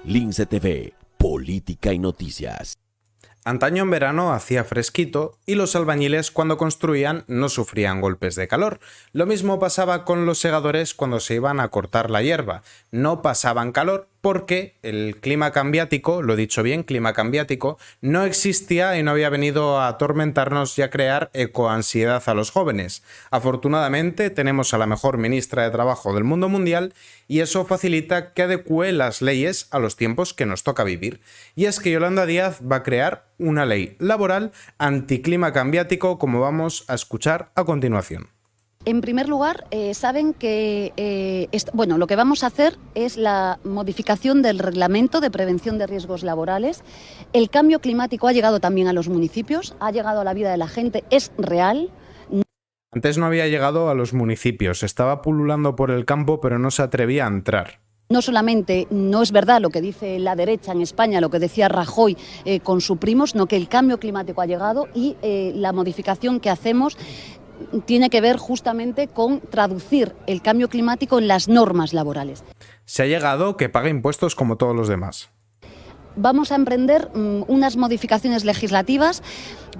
Lince TV, política y noticias. Antaño en verano hacía fresquito y los albañiles cuando construían no sufrían golpes de calor. Lo mismo pasaba con los segadores cuando se iban a cortar la hierba. No pasaban calor porque el clima cambiático, lo he dicho bien, clima cambiático, no existía y no había venido a atormentarnos y a crear ecoansiedad a los jóvenes. Afortunadamente tenemos a la mejor ministra de Trabajo del mundo mundial y eso facilita que adecúe las leyes a los tiempos que nos toca vivir. Y es que Yolanda Díaz va a crear una ley laboral anticlima cambiático, como vamos a escuchar a continuación. En primer lugar, saben que lo que vamos a hacer es la modificación del reglamento de prevención de riesgos laborales. El cambio climático ha llegado también a los municipios, ha llegado a la vida de la gente, es real. Antes no había llegado a los municipios, estaba pululando por el campo, pero no se atrevía a entrar. No solamente no es verdad lo que dice la derecha en España, lo que decía Rajoy con su primo, sino que el cambio climático ha llegado y la modificación que hacemos tiene que ver justamente con traducir el cambio climático en las normas laborales. Se ha llegado que pague impuestos como todos los demás. Vamos a emprender unas modificaciones legislativas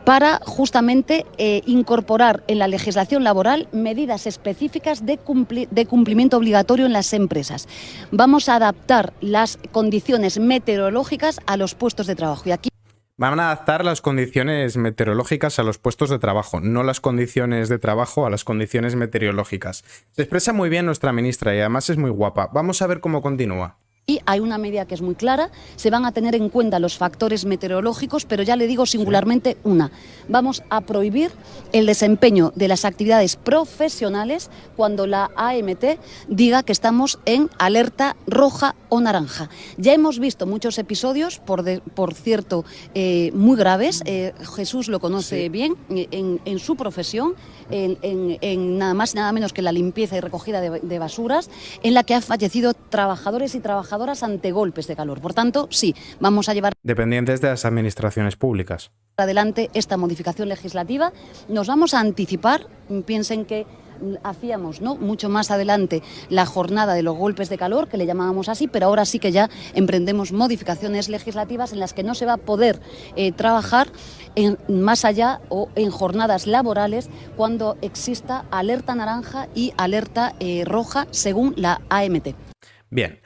para justamente incorporar en la legislación laboral medidas específicas de cumplimiento obligatorio en las empresas. Vamos a adaptar las condiciones meteorológicas a los puestos de trabajo. Y aquí van a adaptar las condiciones meteorológicas a los puestos de trabajo, no las condiciones de trabajo a las condiciones meteorológicas. Se expresa muy bien nuestra ministra y además es muy guapa. Vamos a ver cómo continúa. Y hay una medida que es muy clara, se van a tener en cuenta los factores meteorológicos, pero ya le digo singularmente una. Vamos a prohibir el desempeño de las actividades profesionales cuando la AMT diga que estamos en alerta roja o naranja. Ya hemos visto muchos episodios, por cierto, muy graves. Jesús lo conoce bien en su profesión, en nada más y nada menos que la limpieza y recogida de basuras, en la que han fallecido trabajadores y trabajadoras ante golpes de calor. Por tanto, sí, vamos a llevar dependientes de las administraciones públicas adelante esta modificación legislativa. Nos vamos a anticipar, piensen que hacíamos mucho más adelante la jornada de los golpes de calor, que le llamábamos así, pero ahora sí que ya emprendemos modificaciones legislativas en las que no se va a poder trabajar más allá o en jornadas laborales cuando exista alerta naranja y alerta roja según la AMT. Bien.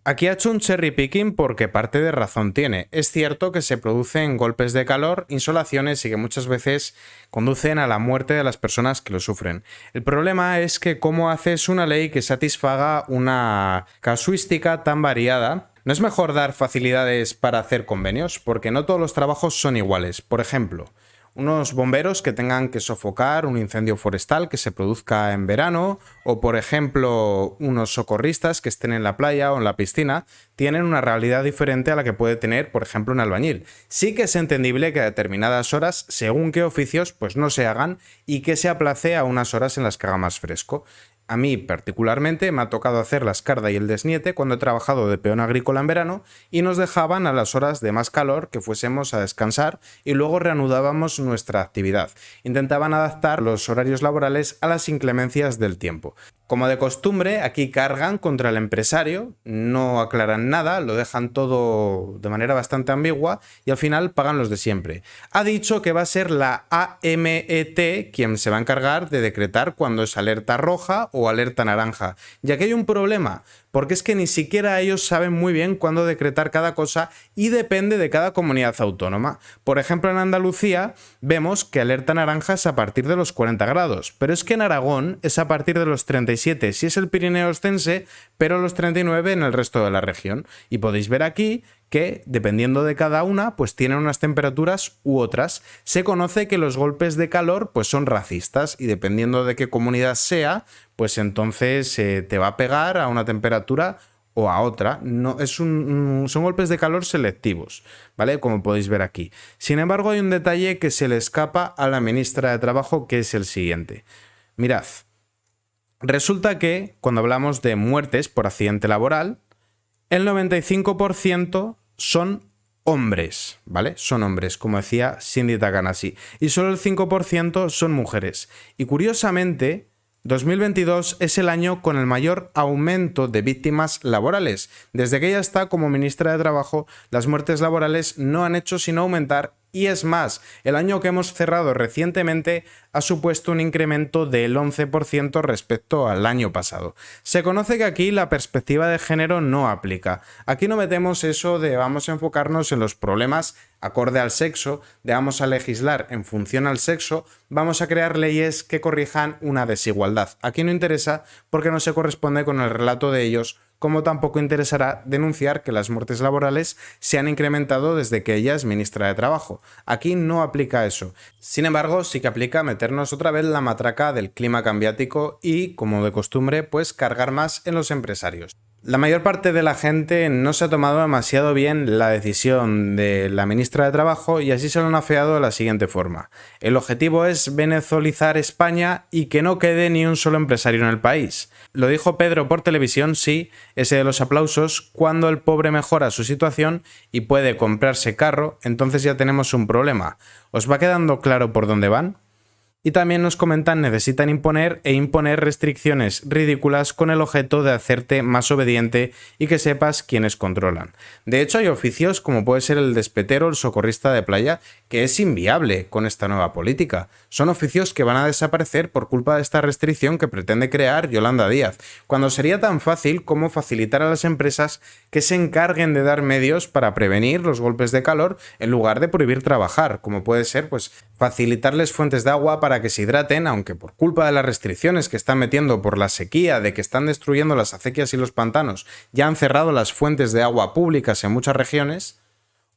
Aquí ha hecho un cherry picking porque parte de razón tiene. Es cierto que se producen golpes de calor, insolaciones y que muchas veces conducen a la muerte de las personas que lo sufren. El problema es que cómo haces una ley que satisfaga una casuística tan variada. ¿No es mejor dar facilidades para hacer convenios? Porque no todos los trabajos son iguales. Por ejemplo, unos bomberos que tengan que sofocar un incendio forestal que se produzca en verano, o por ejemplo unos socorristas que estén en la playa o en la piscina, tienen una realidad diferente a la que puede tener por ejemplo un albañil. Sí que es entendible que a determinadas horas, según qué oficios, pues no se hagan y que se aplace a unas horas en las que haga más fresco. A mí particularmente me ha tocado hacer la escarda y el desniete cuando he trabajado de peón agrícola en verano y nos dejaban a las horas de más calor que fuésemos a descansar y luego reanudábamos nuestra actividad. Intentaban adaptar los horarios laborales a las inclemencias del tiempo. Como de costumbre, aquí cargan contra el empresario, no aclaran nada, lo dejan todo de manera bastante ambigua y al final pagan los de siempre. Ha dicho que va a ser la AMET quien se va a encargar de decretar cuando es alerta roja o alerta naranja. Y aquí hay un problema, porque es que ni siquiera ellos saben muy bien cuándo decretar cada cosa y depende de cada comunidad autónoma. Por ejemplo, en Andalucía vemos que alerta naranja es a partir de los 40 grados, pero es que en Aragón es a partir de los 37 si es el Pirineo Ostense, pero los 39 en el resto de la región. Y podéis ver aquí que, dependiendo de cada una, pues tienen unas temperaturas u otras. Se conoce que los golpes de calor pues son racistas y dependiendo de qué comunidad sea, pues entonces te va a pegar a una temperatura o a otra. No, son golpes de calor selectivos, ¿vale? Como podéis ver aquí. Sin embargo, hay un detalle que se le escapa a la ministra de Trabajo, que es el siguiente. Mirad. Resulta que, cuando hablamos de muertes por accidente laboral, el 95% son hombres, ¿vale? Son hombres, como decía Cindy Takanashi, y solo el 5% son mujeres. Y curiosamente, 2022 es el año con el mayor aumento de víctimas laborales. Desde que ella está como ministra de Trabajo, las muertes laborales no han hecho sino aumentar. Y es más, el año que hemos cerrado recientemente ha supuesto un incremento del 11% respecto al año pasado. Se conoce que aquí la perspectiva de género no aplica. Aquí no metemos eso de vamos a enfocarnos en los problemas acorde al sexo, de vamos a legislar en función al sexo, vamos a crear leyes que corrijan una desigualdad. Aquí no interesa porque no se corresponde con el relato de ellos, como tampoco interesará denunciar que las muertes laborales se han incrementado desde que ella es ministra de Trabajo. Aquí no aplica eso. Sin embargo, sí que aplica meternos otra vez la matraca del clima cambiático y, como de costumbre, pues cargar más en los empresarios. La mayor parte de la gente no se ha tomado demasiado bien la decisión de la ministra de Trabajo y así se lo han afeado de la siguiente forma. El objetivo es venezolizar España y que no quede ni un solo empresario en el país. Lo dijo Pedro por televisión, sí, ese de los aplausos, cuando el pobre mejora su situación y puede comprarse carro, entonces ya tenemos un problema. ¿Os va quedando claro por dónde van? Y también nos comentan necesitan imponer restricciones ridículas con el objeto de hacerte más obediente y que sepas quiénes controlan. De hecho, hay oficios como puede ser el de espetero o el socorrista de playa que es inviable con esta nueva política. Son oficios que van a desaparecer por culpa de esta restricción que pretende crear Yolanda Díaz, cuando sería tan fácil como facilitar a las empresas que se encarguen de dar medios para prevenir los golpes de calor en lugar de prohibir trabajar, como puede ser pues facilitarles fuentes de agua para que se hidraten, aunque por culpa de las restricciones que están metiendo por la sequía, de que están destruyendo las acequias y los pantanos, ya han cerrado las fuentes de agua públicas en muchas regiones,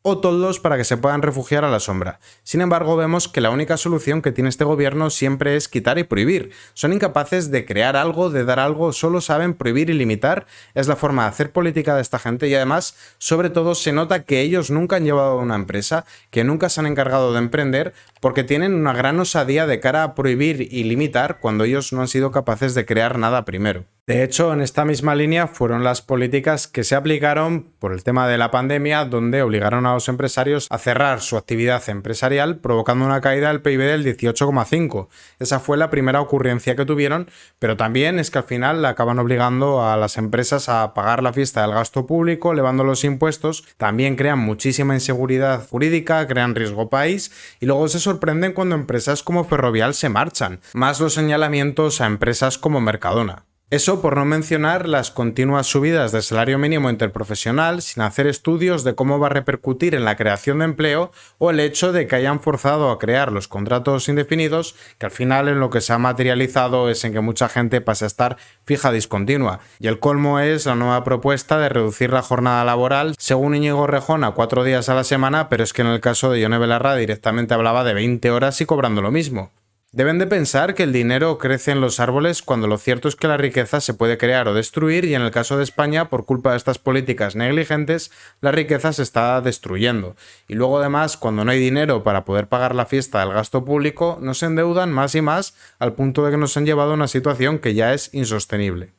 o toldos para que se puedan refugiar a la sombra. Sin embargo, vemos que la única solución que tiene este gobierno siempre es quitar y prohibir. Son incapaces de crear algo, de dar algo, solo saben prohibir y limitar. Es la forma de hacer política de esta gente y además, sobre todo, se nota que ellos nunca han llevado una empresa, que nunca se han encargado de emprender, porque tienen una gran osadía de cara a prohibir y limitar cuando ellos no han sido capaces de crear nada primero. De hecho, en esta misma línea fueron las políticas que se aplicaron por el tema de la pandemia, donde obligaron a los empresarios a cerrar su actividad empresarial, provocando una caída del PIB del 18,5%. Esa fue la primera ocurrencia que tuvieron, pero también es que al final acaban obligando a las empresas a pagar la fiesta del gasto público, elevando los impuestos, también crean muchísima inseguridad jurídica, crean riesgo país y luego se sorprenden cuando empresas como Ferrovial se marchan, más los señalamientos a empresas como Mercadona. Eso por no mencionar las continuas subidas del salario mínimo interprofesional sin hacer estudios de cómo va a repercutir en la creación de empleo o el hecho de que hayan forzado a crear los contratos indefinidos que al final en lo que se ha materializado es en que mucha gente pase a estar fija discontinua. Y el colmo es la nueva propuesta de reducir la jornada laboral según Íñigo Rejón a 4 días a la semana, pero es que en el caso de Ione Belarra directamente hablaba de 20 horas y cobrando lo mismo. Deben de pensar que el dinero crece en los árboles cuando lo cierto es que la riqueza se puede crear o destruir y en el caso de España, por culpa de estas políticas negligentes, la riqueza se está destruyendo. Y luego además, cuando no hay dinero para poder pagar la fiesta del gasto público, nos endeudan más y más al punto de que nos han llevado a una situación que ya es insostenible.